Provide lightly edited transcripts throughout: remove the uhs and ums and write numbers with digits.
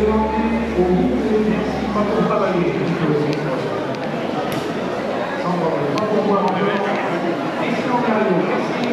demander au groupe de merci pas pour travailler. Sans problème, pas pour voir encore. Excellent cadeau, merci.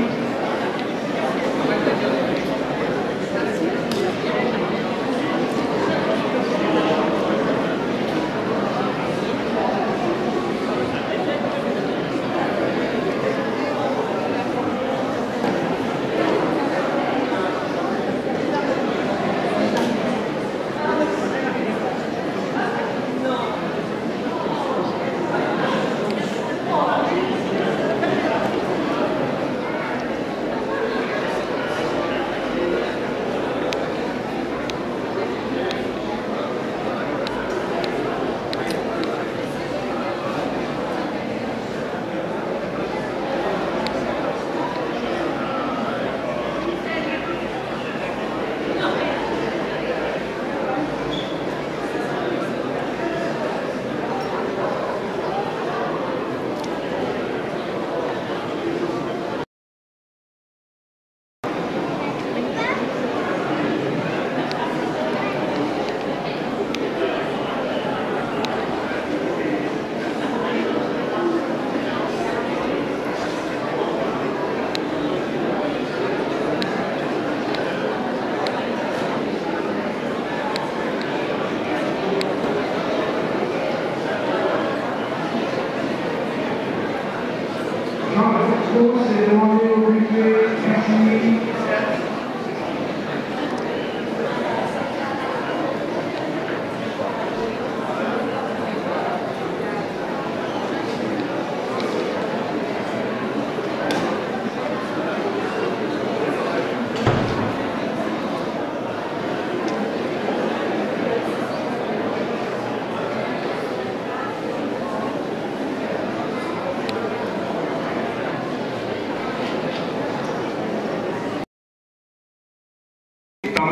C'est demandé au buffet, merci.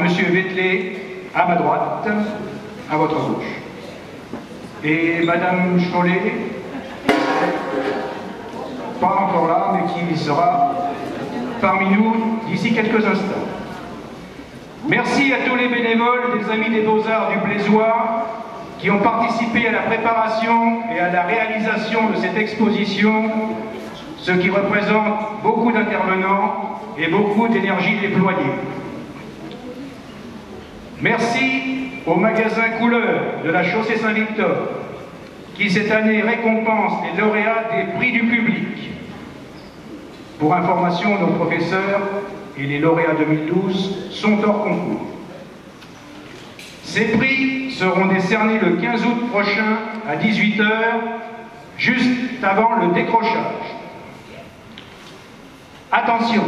Monsieur Vettelet, à ma droite, à votre gauche. Et Madame Chollet, pas encore là, mais qui sera parmi nous d'ici quelques instants. Merci à tous les bénévoles des Amis des Beaux-Arts du Blésois qui ont participé à la préparation et à la réalisation de cette exposition, ce qui représente beaucoup d'intervenants et beaucoup d'énergie déployée. Merci au magasin Couleur de la Chaussée Saint-Victor, qui cette année récompense les lauréats des prix du public. Pour information, nos professeurs et les lauréats 2012 sont hors concours. Ces prix seront décernés le 15 août prochain à 18 h, juste avant le décrochage. Attention!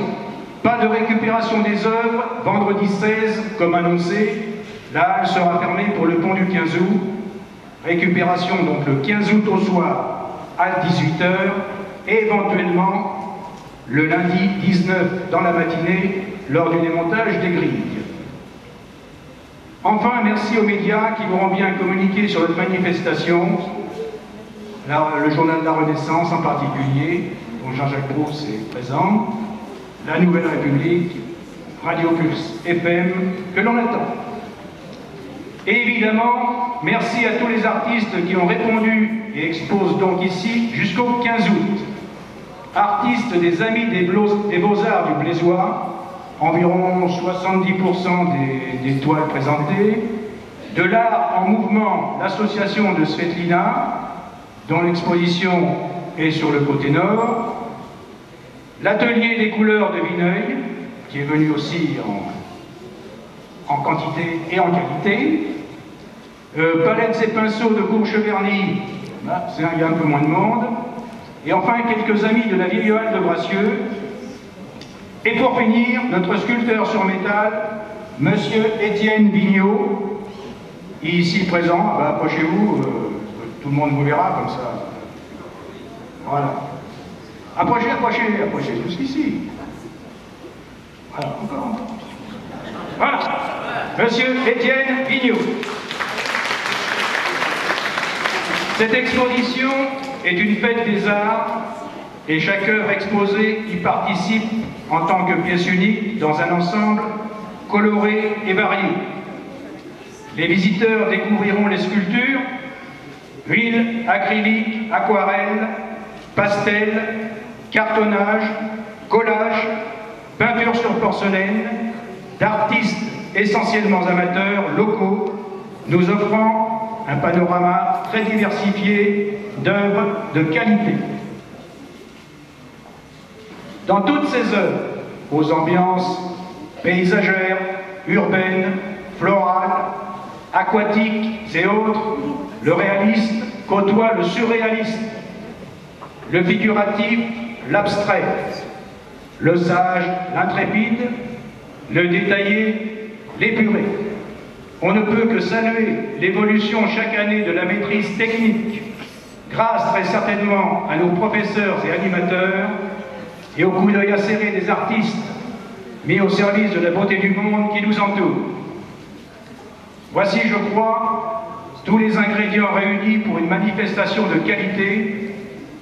Pas de récupération des œuvres vendredi 16, comme annoncé. Là, elle sera fermée pour le pont du 15 août. Récupération donc le 15 août au soir à 18 h et éventuellement le lundi 19 dans la matinée lors du démontage des grilles. Enfin, merci aux médias qui m'auront bien communiqué sur notre manifestation. Là, le journal de la Renaissance en particulier, dont Jean-Jacques Brousse est présent. La Nouvelle République, Radio Pulse FM, que l'on attend. Et évidemment, merci à tous les artistes qui ont répondu et exposent donc ici jusqu'au 15 août. Artistes des Amis des Beaux-Arts du Blésois, environ 70% des toiles présentées. De l'art en mouvement, l'association de Svetlina, dont l'exposition est sur le côté nord. L'atelier des couleurs de Vineuil, qui est venu aussi en quantité et en qualité. Palettes et pinceaux de Courcheverny, là, il y a un peu moins de monde. Et enfin, quelques amis de la vieille halle de Bracieux. Et pour finir, notre sculpteur sur métal, Monsieur Étienne Vigneault, ici présent. Approchez-vous, tout le monde vous verra comme ça. Voilà. Approchez, jusqu'ici. Voilà, encore. Voilà, Monsieur Étienne Vigneault. Cette exposition est une fête des arts et chaque œuvre exposée y participe en tant que pièce unique dans un ensemble coloré et varié. Les visiteurs découvriront les sculptures, huile, acrylique, aquarelle, pastel, cartonnage, collage, peinture sur porcelaine, d'artistes essentiellement amateurs locaux, nous offrant un panorama très diversifié d'œuvres de qualité. Dans toutes ces œuvres, aux ambiances paysagères, urbaines, florales, aquatiques et autres, le réaliste côtoie le surréaliste, le figuratif, l'abstrait, le sage, l'intrépide, le détaillé, l'épuré. On ne peut que saluer l'évolution chaque année de la maîtrise technique, grâce très certainement à nos professeurs et animateurs, et au coup d'œil acéré des artistes mis au service de la beauté du monde qui nous entoure. Voici, je crois, tous les ingrédients réunis pour une manifestation de qualité,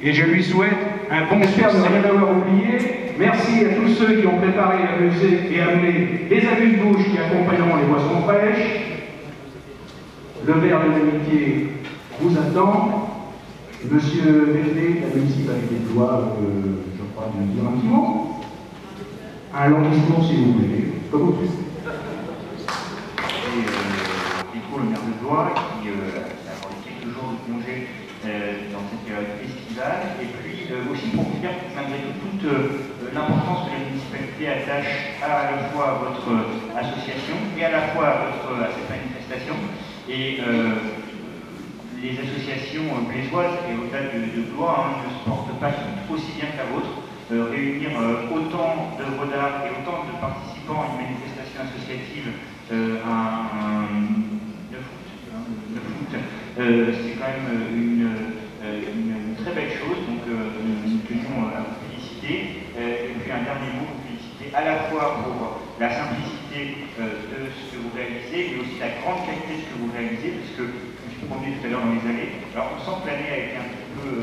et je lui souhaite un bon succès. J'espère ne rien avoir oublié. Merci à tous ceux qui ont préparé la musée et amené les amuse-bouches qui accompagneront les boissons fraîches. Le verre de l'amitié vous attend. Monsieur Vété, la municipalité de Blois, je crois, de nous dire un petit mot. Un long discours, si vous voulez. Comme vous voulez. Le maire de Blois, qui a pendant quelques jours de congé dans cette période estivale, et puis aussi pour vous dire, malgré toute l'importance que la municipalité attache à la fois à votre association et à la fois à cette manifestation. Et les associations blésoises et au-delà de Blois ne se portent pas toutes aussi bien que la vôtre. Réunir autant d'œuvres d'art et autant de participants à une manifestation associative c'est quand même une très belle chose, donc nous tenions à vous féliciter. Et puis un dernier mot, vous féliciter à la fois pour la simplicité de ce que vous réalisez, mais aussi la grande qualité de ce que vous réalisez, puisque je me suis promené tout à l'heure dans les allées. Alors on sent que l'année a été un petit peu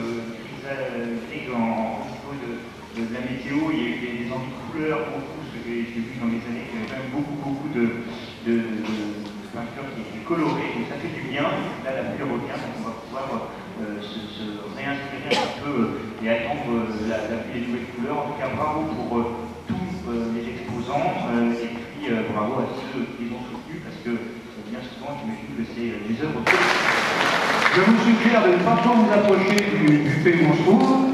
grise au niveau de la météo, il y a eu des envies de couleurs, beaucoup, ce que j'ai vu dans les années, il y avait quand même beaucoup de peinture qui est colorée, donc ça fait du bien. Là, la pluie revient, donc on va pouvoir se réinspirer un petit peu et attendre la pluie des nouvelles couleurs. En tout cas, bravo pour tous les exposants et puis bravo à ceux qui les ont soutenus, parce que bien souvent, j'imagine que c'est des œuvres. Je vous suggère de ne pas trop vous approcher du buffet où on se trouve.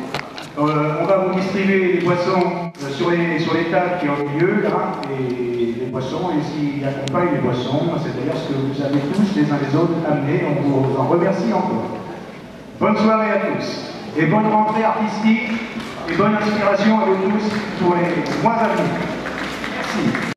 On va vous distribuer les boissons sur les tables qui ont lieu, là, et les boissons, et s'il accompagne les boissons, c'est d'ailleurs ce que vous avez tous les uns les autres amené, on vous en remercie encore. Bonne soirée à tous, et bonne rentrée artistique, et bonne inspiration à vous tous pour les mois à venir. Merci.